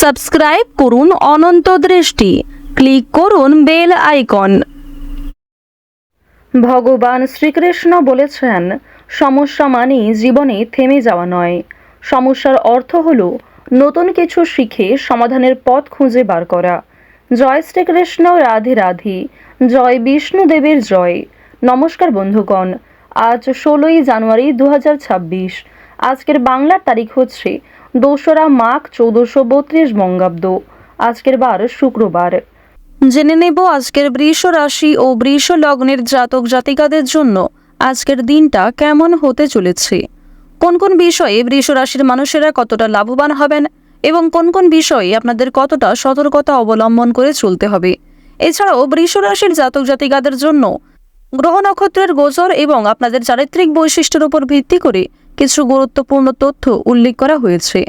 Subscribe করুন অনন্ত দৃষ্টি, click করুন বেল আইকন। ভগবান শ্রীকৃষ্ণ বলেছেন, সমস্যা মানেই জীবনে থেমে যাওয়া নয়, সমস্যার অর্থ হলো নতুন কিছু শিখে সমাধানের পথ খুঁজে বার করা। জয় শ্রীকৃষ্ণ, রাধে রাধে, জয় বিষ্ণুদেবের জয়। নমস্কার বন্ধুগণ, আজ 16ই জানুয়ারি 2026। আজকের বাংলার তারিখ হচ্ছে 2রা মাঘ 1432 বঙ্গাব্দ। আজকের বার শুক্রবার। জেনে নেব আজকের বৃষ রাশি ও বৃষ লগ্নের জাতক জাতিকাদের জন্য আজকের দিনটা কেমন হতে চলেছে, কোন কোন বিষয়ে বৃষ রাশির মানুষেরা কতটা লাভবান হবেন এবং কোন কোন বিষয়ে আপনাদের কতটা সতর্কতা অবলম্বন করে চলতে হবে। এছাড়াও বৃষ রাশির জাতক জাতিকাদের জন্য গ্রহ নক্ষত্রের গোচর এবং আপনাদের চারিত্রিক বৈশিষ্ট্যের উপর ভিত্তি করে কিছু গুরুত্বপূর্ণ তথ্য উল্লেখ করা হয়েছে।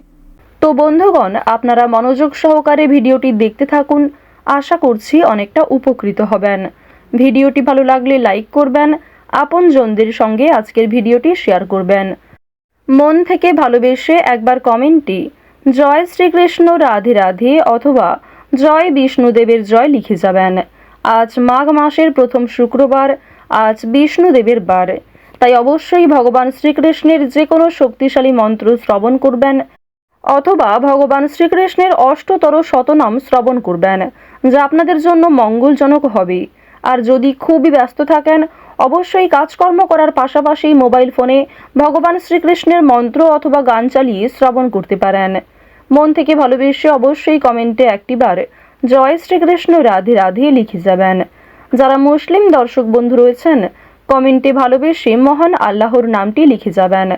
তো বন্ধুগণ, আপনারা মনোযোগ সহকারে ভিডিওটি দেখতে থাকুন, আশা করছি অনেকটা উপকৃত হবেন। ভিডিওটি ভালো লাগলে লাইক করবেন, আপনজনদের সঙ্গে আজকের ভিডিওটি শেয়ার করবেন। মন থেকে ভালোবেসে একবার কমেন্টে জয় শ্রীকৃষ্ণ, রাধে রাধে অথবা জয় বিষ্ণুদেবের জয় লিখে যাবেন। আজ মাঘ মাসের প্রথম শুক্রবার, আজ বিষ্ণুদেবের বার, তাই অবশ্যই ভগবান শ্রীকৃষ্ণের যে কোনো শক্তিশালী মন্ত্র শ্রবণ করবেন অথবা ভগবান শ্রীকৃষ্ণের অষ্টতর শতনাম শ্রবণ করবেন, যা আপনাদের জন্য মঙ্গলজনক হবে। আর যদি খুবই ব্যস্ত থাকেন, অবশ্যই কাজকর্ম করার পাশাপাশি মোবাইল ফোনে ভগবান শ্রীকৃষ্ণের মন্ত্র অথবা গান চালিয়ে শ্রবণ করতে পারেন। মন থেকে ভালোবেসে অবশ্যই কমেন্টে একটিবার জয় শ্রীকৃষ্ণ, রাধে রাধে লিখে যাবেন। যারা মুসলিম দর্শক বন্ধু রয়েছেন, কমেন্টে ভালোবেসে মহান আল্লাহর নামটি লিখে যাবেন।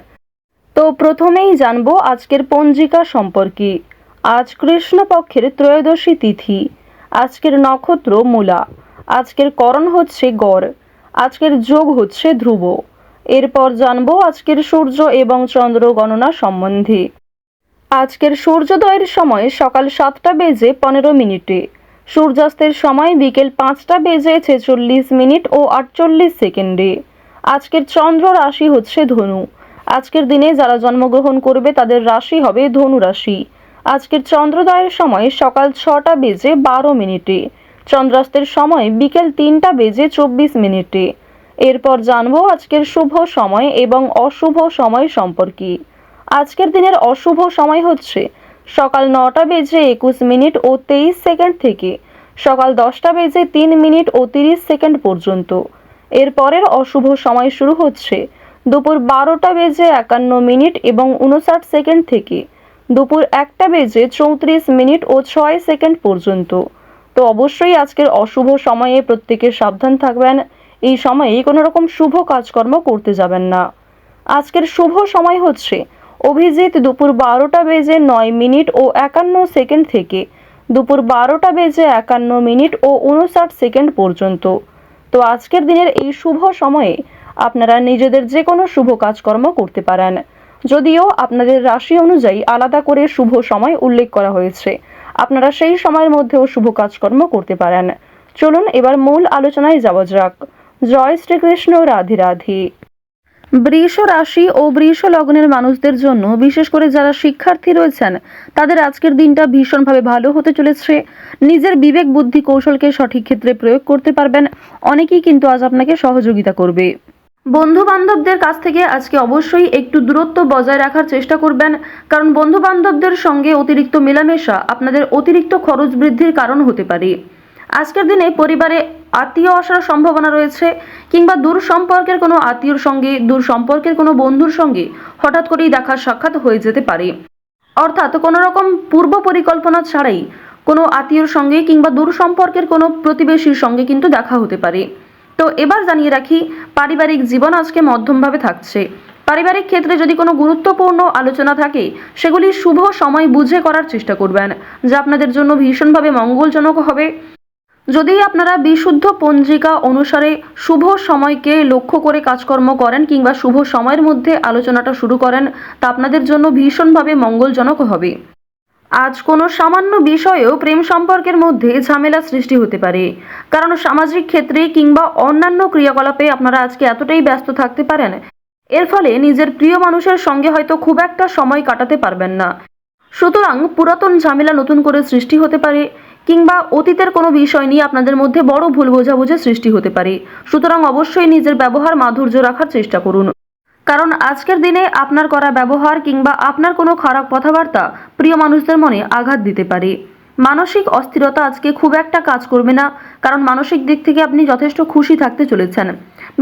তো প্রথমেই জানবো আজকের পঞ্জিকা সম্পর্কে। আজ কৃষ্ণপক্ষের ত্রয়োদশী তিথি, আজকের নক্ষত্র মূলা, আজকের করণ হচ্ছে গড়, আজকের যোগ হচ্ছে ধ্রুব। এরপর জানবো আজকের সূর্য এবং চন্দ্র গণনা সম্বন্ধে। আজকের সূর্যোদয়ের সময় সকাল 7টা বেজে 15 মিনিটে, সূর্যাস্তের সময় বিকেল 5টা বেজে 46 মিনিট ও 48 সেকেন্ডে। আজকের চন্দ্র রাশি হচ্ছে ধনু। আজকের দিনে যারা জন্মগ্রহণ করবে তাদের রাশি হবে ধনু রাশি। আজকের চন্দ্রোদয়ের সময় সকাল 6টা বেজে 12 মিনিটে, চন্দ্রাস্তের সময় বিকেল 3টা বেজে 24 মিনিটে। এরপর জানবো আজকের শুভ সময় এবং অশুভ সময় সম্পর্কে। আজকের দিনের অশুভ সময় হচ্ছে সকাল 9টা বেজে 21 মিনিট ও 23 সেকেন্ড থেকে সকাল 10টা বেজে 3 মিনিট ও 30 সেকেন্ড পর্যন্ত। এরপরের অশুভ সময় শুরু হচ্ছে দুপুর 12টা বেজে 51 মিনিট এবং 59 সেকেন্ড থেকে দুপুর 1টা বেজে 34 মিনিট ও 6 সেকেন্ড পর্যন্ত। তো অবশ্যই আজকের অশুভ সময়ে প্রত্যেকে সাবধান থাকবেন। এই সময়ে কোনো রকম শুভ কাজকর্ম করতে যাবেন না। আজকের শুভ সময় হচ্ছে অভিজিৎ দুপুর 12টা বেজে 9 মিনিট ও 51 সেকেন্ড থেকে দুপুর 12টা বেজে 51 মিনিট ও 59 সেকেন্ড পর্যন্ত। তো আজকের দিনের এই শুভ সময়ে আপনারা নিজেদের যে কোনো শুভ কাজকর্ম করতে পারেন, যদিও আপনাদের রাশি অনুযায়ী আলাদা করে শুভ সময় উল্লেখ করা হয়েছে। আপনারা সেই সময়ের মধ্যেও শুভ কাজকর্ম করতে পারেন। চলুন এবার মূল আলোচনায় যাওয়া যাক। জয় শ্রীকৃষ্ণ, রাধে রাধে। বৃষ রাশি ও বৃষ লগ্নের মানুষদের জন্য, বিশেষ করে যারা শিক্ষার্থী রয়েছেন, তাদের আজকের দিনটা ভীষণভাবে ভালো হতে চলেছে। নিজের বিবেক বুদ্ধি কৌশলকে সঠিক ক্ষেত্রে প্রয়োগ করতে পারবেন। অনেকেই কিন্তু আজ আপনাকে সহযোগিতা করবে। বন্ধু বান্ধবদের কাছ থেকে আজকে অবশ্যই একটু দূরত্ব বজায় রাখার চেষ্টা করবেন, কারণ বন্ধু বান্ধবদের সঙ্গে অতিরিক্ত মেলামেশা আপনাদের অতিরিক্ত খরচ বৃদ্ধির কারণ হতে পারে। আজকের দিনে পরিবারে আত্মীয় আসার সম্ভাবনা রয়েছে, কিংবা দূর সম্পর্কের কোনো আত্মীয়র সঙ্গে, দূর সম্পর্কের কোনো বন্ধুর সঙ্গে হঠাৎ করেই দেখা সাক্ষাৎ হয়ে যেতে পারে। অর্থাৎ কোনো রকম পূর্ব পরিকল্পনা ছাড়াই কোনো আত্মীয়র সঙ্গে কিংবা দূর সম্পর্কের কোনো প্রতিবেশীর সঙ্গে কিন্তু দেখা হতে পারে। তো এবার জানিয়ে রাখি, পারিবারিক জীবন আজকে মধ্যমভাবে থাকছে। পারিবারিক ক্ষেত্রে যদি কোনো গুরুত্বপূর্ণ আলোচনা থাকে, সেগুলি শুভ সময় বুঝে করার চেষ্টা করবেন, যা আপনাদের জন্য ভীষণভাবে মঙ্গলজনক হবে। যদি আপনারা বিশুদ্ধ পঞ্জিকা অনুসারে শুভ সময়কে লক্ষ্য করে কাজকর্ম করেন কিংবা শুভ সময়ের মধ্যে আলোচনাটা শুরু করেন, তা আপনাদের জন্য ভীষণভাবে মঙ্গলজনক হবে। আজ কোনো সামান্য বিষয়েও প্রেম সম্পর্কের মধ্যে ঝামেলা সৃষ্টি হতে পারে, কারণ সামাজিক ক্ষেত্রে কিংবা অন্যান্য ক্রিয়াকলাপে আপনারা আজকে এতটাই ব্যস্ত থাকতে পারেন, এর ফলে নিজের প্রিয় মানুষের সঙ্গে হয়তো খুব একটা সময় কাটাতে পারবেন না। সুতরাং পুরাতন ঝামেলা নতুন করে সৃষ্টি হতে পারে, কিংবা অতীতের কোনো বিষয় নিয়ে আপনাদের মধ্যে বড় ভুল বোঝাবুঝি সৃষ্টি হতে পারে। সুতরাং অবশ্যই নিজের ব্যবহার মাধুর্য রাখার চেষ্টা করুন, কারণ আজকের দিনে আপনার করা ব্যবহার কিংবা আপনার কোনো খারাপ কথাবার্তা প্রিয় মানুষদের মনে আঘাত দিতে পারে। মানসিক অস্থিরতা আজকে খুব একটা কাজ করবে না, কারণ মানসিক দিক থেকে আপনি যথেষ্ট খুশি থাকতে চলেছেন।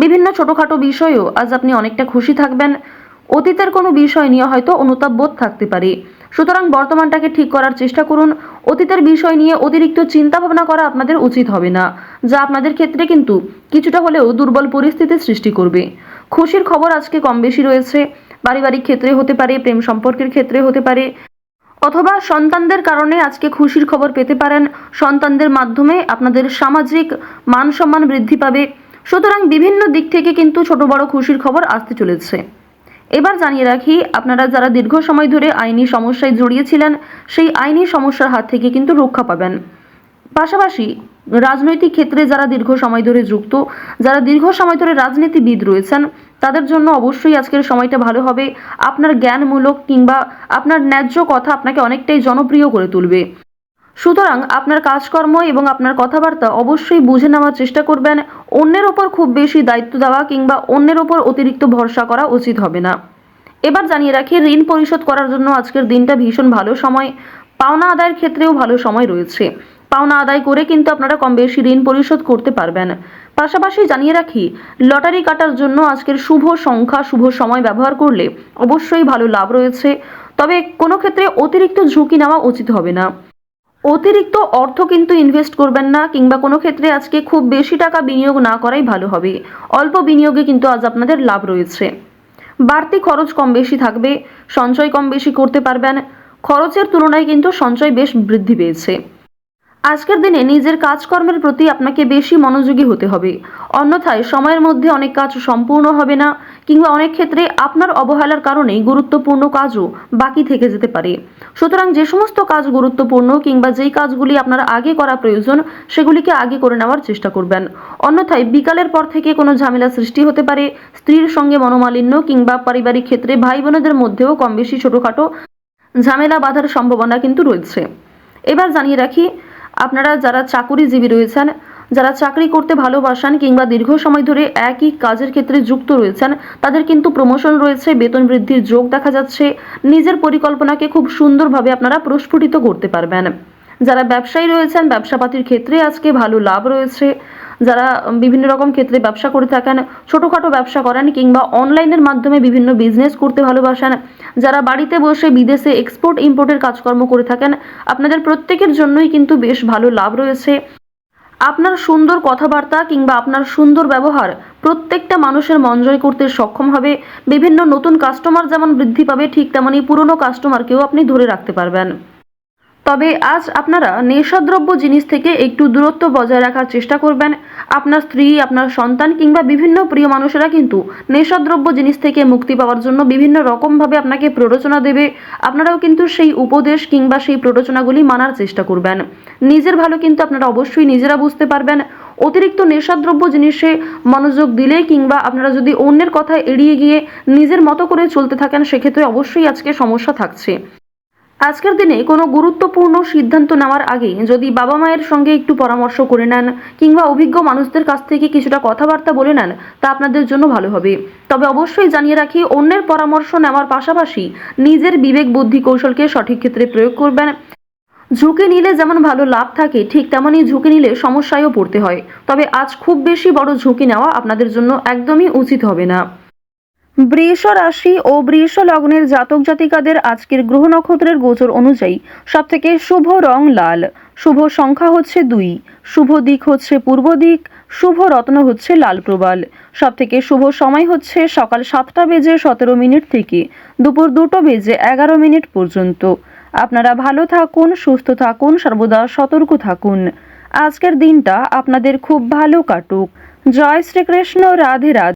বিভিন্ন ছোটোখাটো বিষয়েও আজ আপনি অনেকটা খুশি থাকবেন। অতীতের কোনো বিষয় নিয়ে হয়তো অনুতাপ বোধ থাকতে পারে। সুতরাং বর্তমানটাকে ঠিক করার চেষ্টা করুন। অতীতের বিষয় নিয়ে অতিরিক্ত চিন্তা ভাবনা করা আপনাদের উচিত হবে না, যা আপনাদের ক্ষেত্রে কিন্তু কিছুটা হলেও দুর্বল পরিস্থিতির সৃষ্টি করবে। খুশির খবর আজকে কম বেশি রয়েছে। পারিবারিক ক্ষেত্রে হতে পারে, প্রেম সম্পর্কের ক্ষেত্রে হতে পারে, অথবা সন্তানদের কারণে আজকে খুশির খবর পেতে পারেন। সন্তানদের মাধ্যমে আপনাদের সামাজিক মান সম্মান বৃদ্ধি পাবে। সুতরাং বিভিন্ন দিক থেকে কিন্তু ছোট বড় খুশির খবর আসতে চলেছে। এবার জানিয়ে রাখি, আপনারা যারা দীর্ঘ সময় ধরে আইনি সমস্যায় জড়িয়েছিলেন, সেই আইনি সমস্যার হাত থেকে কিন্তু রক্ষা পাবেন। পাশাপাশি রাজনৈতিক ক্ষেত্রে যারা দীর্ঘ সময় ধরে যুক্ত, যারা দীর্ঘ সময় ধরে রাজনীতিবিদ রয়েছেন, তাদের জন্য অবশ্যই আজকের সময়টা ভালো হবে। আপনার জ্ঞানমূলক কিংবা আপনার ন্যায্য কথা আপনাকে অনেকটাই জনপ্রিয় করে তুলবে। সুতরাং আপনার কাজকর্ম এবং আপনার কথাবার্তা অবশ্যই বুঝে নেওয়ার চেষ্টা করবেন। অন্যের ওপর খুব বেশি দায়িত্ব দেওয়া কিংবা অন্যের ওপর অতিরিক্ত ভরসা করা উচিত হবে না। এবার জানিয়ে রাখি, ঋণ পরিশোধ করার জন্য আজকের দিনটা ভীষণ ভালো সময়। পাওনা আদায়ের ক্ষেত্রেও ভালো সময় রয়েছে। পাওনা আদায় করে কিন্তু আপনারা কম বেশি ঋণ পরিশোধ করতে পারবেন। পাশাপাশি জানিয়ে রাখি, লটারি কাটার জন্য আজকের শুভ সংখ্যা, শুভ সময় ব্যবহার করলে অবশ্যই ভালো লাভ রয়েছে। তবে কোনো ক্ষেত্রে অতিরিক্ত ঝুঁকি নেওয়া উচিত হবে না। অতিরিক্ত অর্থ কিন্তু ইনভেস্ট করবেন না, কিংবা কোনো ক্ষেত্রে আজকে খুব বেশি টাকা বিনিয়োগ না করাই ভালো হবে। অল্প বিনিয়োগে কিন্তু আজ আপনাদের লাভ রয়েছে। বাড়তি খরচ কম বেশি থাকবে, সঞ্চয় কম বেশি করতে পারবেন। খরচের তুলনায় কিন্তু সঞ্চয় বেশ বৃদ্ধি পেয়েছে। আজকের দিনে নিজের কাজকর্মের প্রতি আপনাকে বেশি মনোযোগী হতে হবে, অন্যথায় সময়ের মধ্যে অনেক কাজ সম্পূর্ণ হবে না, কিংবা অনেক ক্ষেত্রে আপনার অবহেলার কারণে গুরুত্বপূর্ণ কাজও বাকি থেকে যেতে পারে। সুতরাং যে সমস্ত কাজ গুরুত্বপূর্ণ কিংবা যেই কাজগুলি আপনার আগে করা প্রয়োজন, সেগুলিকে আগে করে নেওয়ার চেষ্টা করবেন। অন্যথায় বিকালের পর থেকে কোনো ঝামেলা সৃষ্টি হতে পারে। স্ত্রীর সঙ্গে মনোমালিন্য কিংবা পারিবারিক ক্ষেত্রে ভাই বোনেদের মধ্যেও কম বেশি ছোটোখাটো ঝামেলা বাঁধার সম্ভাবনা কিন্তু রয়েছে। এবার জানিয়ে রাখি, আপনারা যারা চাকুরিজীবী রয়েছেন, যারা চাকরি করতে ভালোবাসেন কিংবা দীর্ঘ সময় ধরে একই কাজের ক্ষেত্রে যুক্ত রয়েছেন, তাদের কিন্তু প্রমোশন রয়েছে, বেতন বৃদ্ধির যোগ দেখা যাচ্ছে। নিজের পরিকল্পনাকে খুব সুন্দরভাবে আপনারা প্রস্ফুটিত করতে পারবেন। যারা ব্যবসায়ী রয়েছেন, ব্যবসাপাতির ক্ষেত্রে আজকে ভালো লাভ রয়েছে। যারা বিভিন্ন রকম ক্ষেত্রে ব্যবসা করে থাকেন, ছোটোখাটো ব্যবসা করেন কিংবা অনলাইনের মাধ্যমে বিভিন্ন বিজনেস করতে ভালোবাসেন, যারা বাড়িতে বসে বিদেশে এক্সপোর্ট ইম্পোর্টের কাজকর্ম করে থাকেন, আপনাদের প্রত্যেকের জন্যই কিন্তু বেশ ভালো লাভ রয়েছে। আপনার সুন্দর কথাবার্তা কিংবা আপনার সুন্দর ব্যবহার প্রত্যেকটা মানুষের মন জয় করতে সক্ষম হবে। বিভিন্ন নতুন কাস্টমার যেমন বৃদ্ধি পাবে, ঠিক তেমনি পুরনো কাস্টমারকেও আপনি ধরে রাখতে পারবেন। তবে আজ আপনারা নেশাদ্রব্য জিনিস থেকে একটু দূরত্ব বজায় রাখার চেষ্টা করবেন। আপনার স্ত্রী, আপনার সন্তান কিংবা বিভিন্ন প্রিয় মানুষেরা কিন্তু নেশাদ্রব্য জিনিস থেকে মুক্তি পাওয়ার জন্য বিভিন্ন রকমভাবে আপনাকে প্ররোচনা দেবে। আপনারাও কিন্তু সেই উপদেশ কিংবা সেই প্ররোচনাগুলি মানার চেষ্টা করবেন। নিজের ভালো কিন্তু আপনারা অবশ্যই নিজেরা বুঝতে পারবেন। অতিরিক্ত নেশাদ্রব্য জিনিসে মনোযোগ দিলে কিংবা আপনারা যদি অন্যের কথা এড়িয়ে গিয়ে নিজের মতো করে চলতে থাকেন, সেক্ষেত্রে অবশ্যই আজকে সমস্যা থাকছে। আজকের দিনে কোনো গুরুত্বপূর্ণ সিদ্ধান্ত নেওয়ার আগে যদি বাবা মায়ের সঙ্গে একটু পরামর্শ করে নেন কিংবা অভিজ্ঞ মানুষদের কাছ থেকে কিছুটা কথাবার্তা বলে নেন, তা আপনাদের জন্য ভালো হবে। তবে অবশ্যই জানিয়ে রাখি, অন্যের পরামর্শ নেওয়ার পাশাপাশি নিজের বিবেক বুদ্ধি কৌশলকে সঠিক ক্ষেত্রে প্রয়োগ করবেন। ঝুঁকি নিলে যেমন ভালো লাভ থাকে, ঠিক তেমনই ঝুঁকি নিলে সমস্যায়ও পড়তে হয়। তবে আজ খুব বেশি বড় ঝুঁকি নেওয়া আপনাদের জন্য একদমই উচিত হবে না। বৃষ রাশি ও বৃষ লগ্নের জাতক জাতিকাদের আজকের গ্রহ নক্ষত্রের গোচর অনুযায়ী সবথেকে শুভ রং লাল, শুভ সংখ্যা হচ্ছে 2, শুভ দিক হচ্ছে পূর্ব দিক, শুভ রত্ন হচ্ছে লাল প্রবাল। সবথেকে শুভ সময় হচ্ছে সকাল 7টা বেজে 17 মিনিট থেকে দুপুর 2টো বেজে 11 মিনিট পর্যন্ত। আপনারা ভালো থাকুন, সুস্থ থাকুন, সর্বদা সতর্ক থাকুন। আজকের দিনটা আপনাদের খুব ভালো কাটুক। জয় শ্রীকৃষ্ণ। রাধে রাধে।